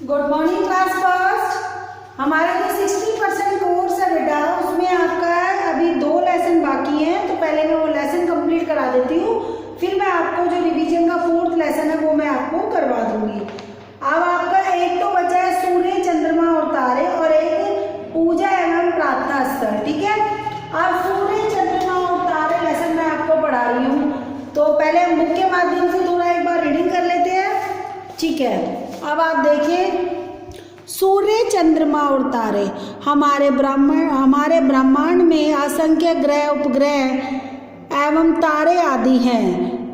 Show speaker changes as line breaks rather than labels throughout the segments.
Good morning class first. हमारा जो 60% course है बेटा, उसमें आपका अभी 2 लेसन बाकी हैं, तो पहले मैं वो लेसन कंप्लीट करा देती हूँ, फिर मैं आपको जो रिवीजन का 4th लेसन है वो मैं आपको करवा दूंगी। अब आपका एक तो बचा है सूर्य, चंद्रमा और तारे, और एक पूजा एवं प्रार्थना स्थल। ठीक है, अब सूर्य, चंद्रमा और तारे लेसन मैं आपको पढ़ा रही हूँ, तो पहले हम बुक के माध्यम से थोड़ा एक बार रीडिंग कर लेते हैं। ठीक है, अब आप देखिए, सूर्य, चंद्रमा और तारे हमारे ब्रह्मांड में असंख्य ग्रह, उपग्रह एवं तारे आदि हैं,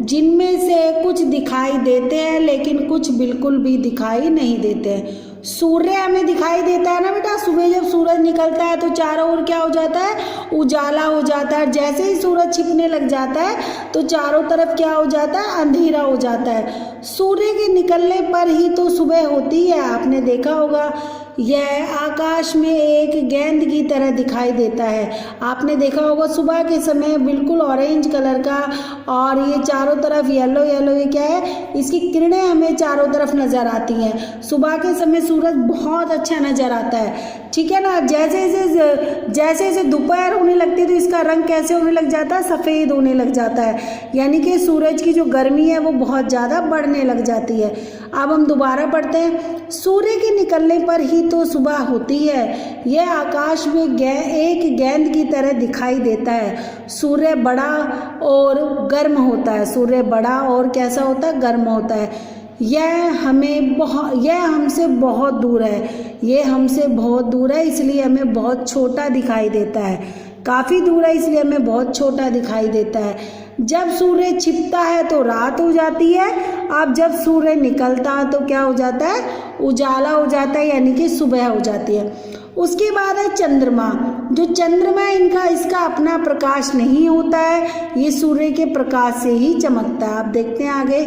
जिनमें से कुछ दिखाई देते हैं लेकिन कुछ बिल्कुल भी दिखाई नहीं देते हैं। सूर्य हमें दिखाई देता है ना बेटा, सुबह जब सूरज निकलता है तो चारों ओर क्या हो जाता है, उजाला हो जाता है। जैसे ही सूरज छिपने लग जाता है तो चारों तरफ क्या हो जाता है, अंधेरा हो जाता है। सूर्य के निकलने पर ही तो सुबह होती है। आपने देखा होगा, यह आकाश में एक गेंद की तरह दिखाई देता है। आपने देखा होगा सुबह के समय बिल्कुल ऑरेंज कलर का, और ये चारों तरफ येलो येलो, ये क्या है, इसकी किरणें हमें चारों तरफ नज़र आती हैं। सुबह के समय सूरज बहुत अच्छा नज़र आता है। ठीक है ना, जैसे जैसे दोपहर होने लगती है तो इसका रंग कैसे होने लग जाता है, सफ़ेद होने लग जाता है, यानी कि सूरज की जो गर्मी है वो बहुत ज़्यादा बढ़ने लग जाती है। अब हम दोबारा पढ़ते हैं, सूर्य के निकलने पर ही तो सुबह होती है। यह आकाश में एक गेंद की तरह दिखाई देता है। सूर्य बड़ा और गर्म होता है। सूर्य बड़ा और कैसा होता है, गर्म होता है। यह हमसे बहुत दूर है। यह हमसे बहुत दूर है, इसलिए हमें बहुत छोटा दिखाई देता है। काफ़ी दूर है, इसलिए हमें बहुत छोटा दिखाई देता है। जब सूर्य छिपता है तो रात हो जाती है। अब जब सूर्य निकलता है तो क्या हो जाता है, उजाला हो जाता है, यानी कि सुबह हो जाती है। उसके बाद है चंद्रमा। जो चंद्रमा है, इसका अपना प्रकाश नहीं होता है, ये सूर्य के प्रकाश से ही चमकता है। आप देखते हैं आगे,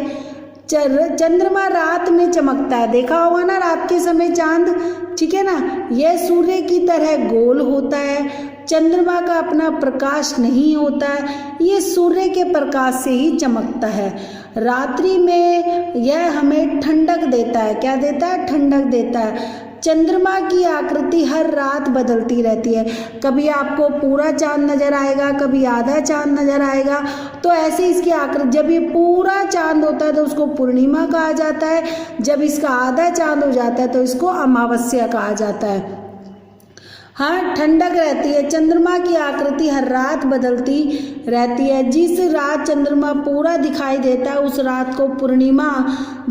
चंद्रमा रात में चमकता है। देखा होगा ना रात के समय चांद, ठीक है ना, यह सूर्य की तरह गोल होता है। चंद्रमा का अपना प्रकाश नहीं होता है, ये सूर्य के प्रकाश से ही चमकता है। रात्रि में यह हमें ठंडक देता है। क्या देता है, ठंडक देता है। चंद्रमा की आकृति हर रात बदलती रहती है। कभी आपको पूरा चांद नजर आएगा, कभी आधा चांद नजर आएगा। तो ऐसे इसकी आकृति, जब ये पूरा चांद होता है तो उसको पूर्णिमा कहा जाता है, जब इसका आधा चांद हो जाता है तो इसको अमावस्या कहा जाता है। हाँ, ठंडक रहती है। चंद्रमा की आकृति हर रात बदलती रहती है। जिस रात चंद्रमा पूरा दिखाई देता है उस रात को पूर्णिमा,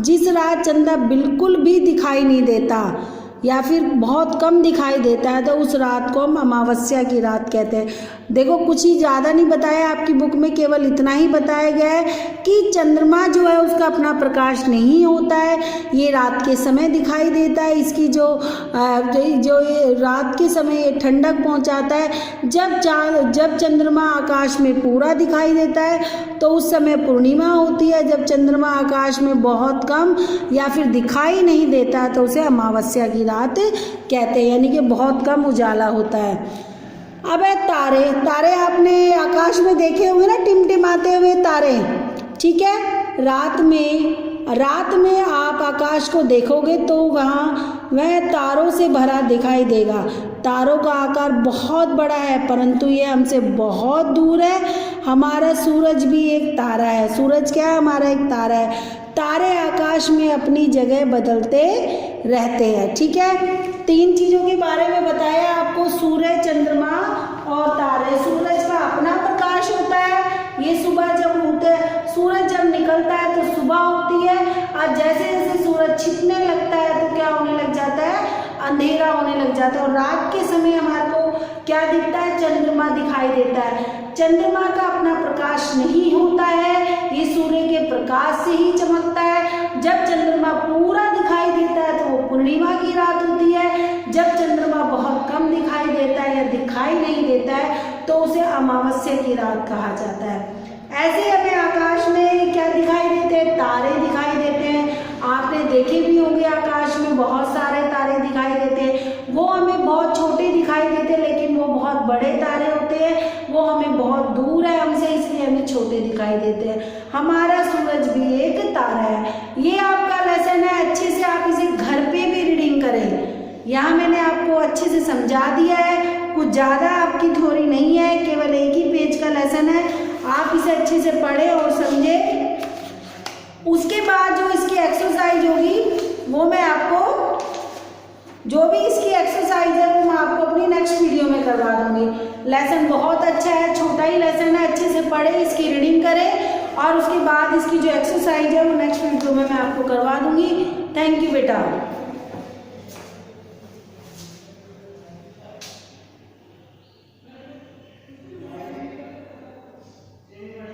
जिस रात चंद्रमा बिल्कुल भी दिखाई नहीं देता या फिर बहुत कम दिखाई देता है तो उस रात को हम अमावस्या की रात कहते हैं। देखो, कुछ ही ज़्यादा नहीं बताया आपकी बुक में, केवल इतना ही बताया गया है कि चंद्रमा जो है उसका अपना प्रकाश नहीं होता है, ये रात के समय दिखाई देता है। इसकी जो ये रात के समय ये ठंडक पहुंचाता है। जब चंद्रमा आकाश में पूरा दिखाई देता है तो उस समय पूर्णिमा होती है। जब चंद्रमा आकाश में बहुत कम या फिर दिखाई नहीं देता तो उसे अमावस्या की रात कहते हैं, यानी कि बहुत कम उजाला होता है। अब है तारे। तारे आपने आकाश में देखे होंगे ना, टिमटिमाते हुए तारे। ठीक है, रात में आप आकाश को देखोगे तो वह तारों से भरा दिखाई देगा। तारों का आकार बहुत बड़ा है, परंतु ये हमसे बहुत दूर है। हमारा सूरज भी एक तारा है। सूरज क्या है, हमारा एक तारा है। तारे आकाश में अपनी जगह बदलते रहते हैं। ठीक है, 3 चीज़ों के बारे में बताया आपको, सूर्य, चंद्रमा और तारे। सूरज का अपना प्रकाश होता है, ये सुबह जब होते सूरज जब निकलता है तो सुबह होती है, और जैसे जैसे सूरज छिपने लगता है तो क्या होने लग जाता है, अंधेरा होने लग जाता है। और रात के समय हमारे को क्या दिखता है, चंद्रमा दिखाई देता है। चंद्रमा का अपना प्रकाश नहीं होता है, ये सूर्य के प्रकाश से ही चमकता है। जब चंद्रमा पूरा दिखाई देता है तो वो पूर्णिमा की रात होती है। जब चंद्रमा बहुत कम दिखाई देता है या दिखाई नहीं देता है तो उसे अमावस्या की रात कहा जाता है। ऐसे हमें आकाश में क्या दिखाई देते हैं, तारे दिखाई देते हैं। आपने देखे भी होंगे आकाश में बहुत सारे तारे दिखाई देते हैं। वो हमें बहुत छोटे दिखाई देते हैं, लेकिन वो बहुत बड़े तारे होते हैं। वो हमें बहुत दूर है हमसे, इसलिए हमें छोटे दिखाई देते हैं। हमारा सूरज भी एक तारा है। ये आपका लेसन है, अच्छे से आप इसे घर पे भी रीडिंग रीडिंग करें। यहाँ मैंने आपको अच्छे से समझा दिया है, कुछ ज़्यादा आपकी थ्योरी नहीं है, केवल एक ही पेज का लेसन है। आप इसे अच्छे से पढ़ें और समझें। उसके बाद जो इसकी एक्सरसाइज होगी वो मैं आपको, जो भी इसकी एक्सरसाइज है वो मैं आपको अपनी नेक्स्ट वीडियो में करवा दूंगी। लेसन बहुत अच्छा है, छोटा ही लेसन है, अच्छे से पढ़ें, इसकी रीडिंग करें और उसके बाद इसकी जो एक्सरसाइज है वो नेक्स्ट वीडियो में मैं आपको करवा दूंगी। थैंक यू बेटा।